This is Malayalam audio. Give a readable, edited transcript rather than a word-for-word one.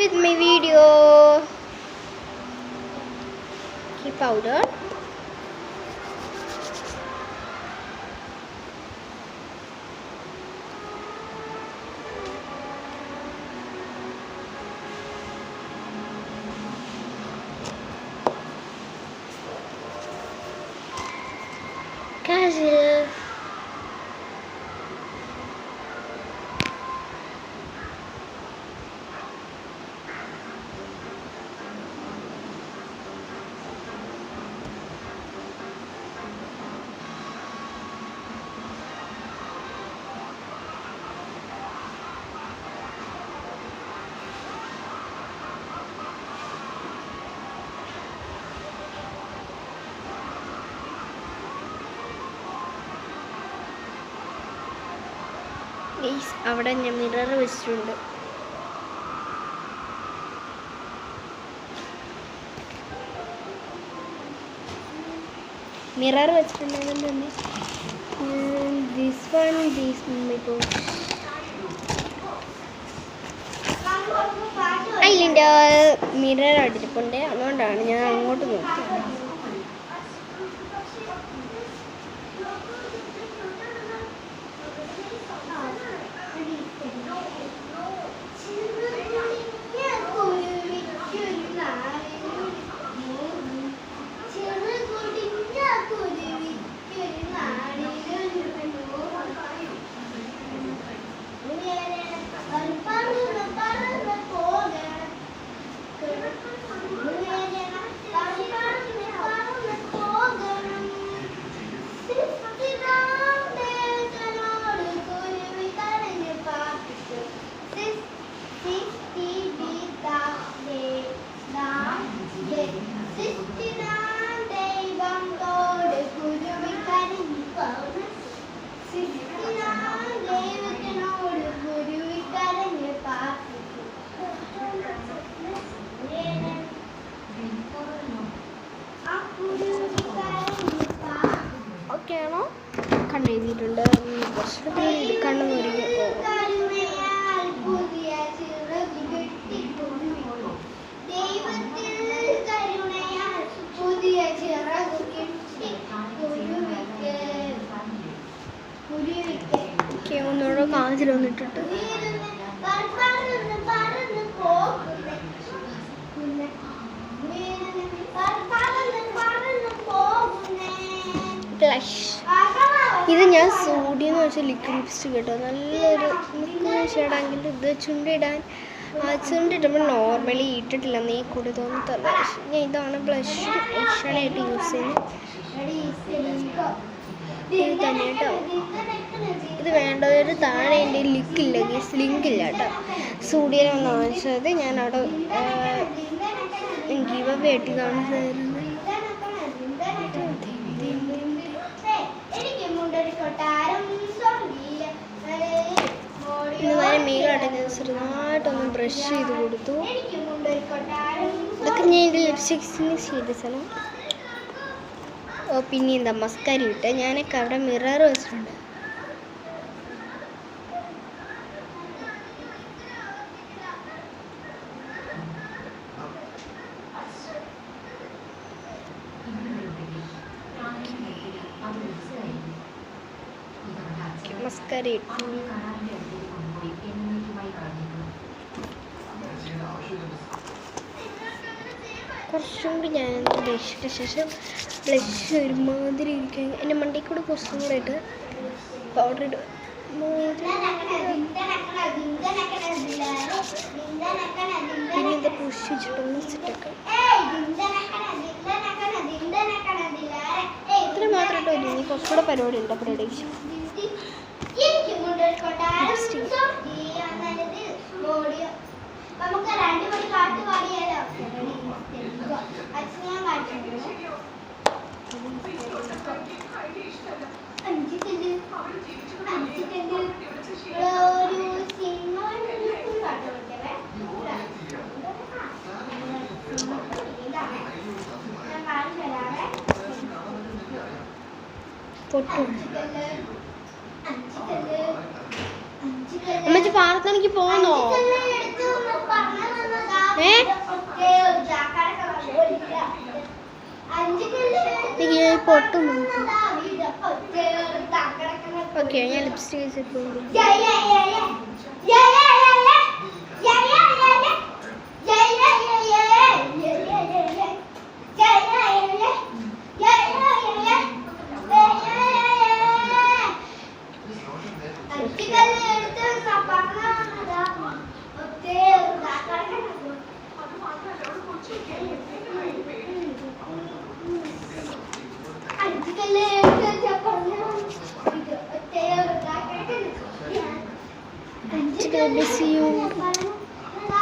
with my video. Keep powder. Kazel. അവിടെ ഞാൻ മിറർ വെച്ചിട്ടുണ്ട്. മിറർ വെച്ചിട്ടുണ്ടെങ്കിൽ തന്നെ അതിലിൻ്റെ മിറർ അടിച്ചിട്ടുണ്ട്. അതുകൊണ്ടാണ് ഞാൻ അങ്ങോട്ട് നോക്കിയത്. ഓക്കെയാണോ? കണ്ടെഴുതിയിട്ടുണ്ട്. കുറച്ചുകൂടി കണ്ണെന്ന് ഒരുങ്ങി. ഒന്നുകൂടെ കാഞ്ചിൽ വന്നിട്ടിട്ട് ബ്ലഷ്. ഇത് ഞാൻ സൂഡിയെന്ന് വെച്ചാൽ ലിക്വിഡ് ലിപ്സ്റ്റിക് കേട്ടോ. നല്ലൊരു ഷെയ്ഡാണെങ്കിൽ ഇത് ചുണ്ടിടാൻ. ചുണ്ടിടുമ്പോൾ നോർമലി ഇട്ടിട്ടില്ല, നീ കൂടി തോന്നത്തല്ല. ഞാൻ ഇതാണ് ബ്ലഷ് ഐഷാഡായിട്ട് യൂസ് ചെയ്യുന്നത്. ഇത് തന്നെ കേട്ടോ. ഇത് വേണ്ടവർ താഴെ എൻ്റെ ലിങ്കില്ല, ലിങ്കില്ല കേട്ടോ. സൂഡിയിലാണ് വാങ്ങിച്ചത്. ഞാൻ അവിടെ ഗീവ് അവേ ആയിട്ട് കാണിച്ചായിരുന്നു. ഇതുവരെ മേലായിട്ട് ഞാൻ ചെറുതായിട്ടൊന്ന് ബ്രഷ് ചെയ്ത് കൊടുത്തു. ഇതൊക്കെ ഞാൻ എൻ്റെ ലിപ്സ്റ്റിക്സിന് സീരിയസാണ്. പിന്നെ എന്താ മസ്കാര ഇട്ട് ഞാനൊക്കെ അവിടെ മിറർ വെച്ചിട്ടുണ്ട്. മസ്കാര ഇട്ടു. കുറച്ചും കൂടി ഞാൻ ബ്ലഷിന് ശേഷം ബ്ലഷ് ഒരുമാതിരി ഇരിക്കാൻ എൻ്റെ മണ്ടയിൽ കൂടെ കുറച്ചും കൂടെ ഇട്ട് പൗഡർ ഇടുക. പിന്നെ ഇത് പുഷ് വെച്ചിട്ടൊന്ന് സെറ്റൊക്കെ ഇത്ര മാത്രം ഇട്ടോ. ഇനി കുറച്ചുകൂടെ പരിപാടി ഉണ്ട്. പ്രൊഡക്ഷൻ അമ്മച്ചി പാർക്കണിക്ക് പോന്നോ? എനിക്ക് പൊട്ടും ഓക്കെ ഞാൻ ലിപ്സ്റ്റിക് ഇപ്പോൾ see you.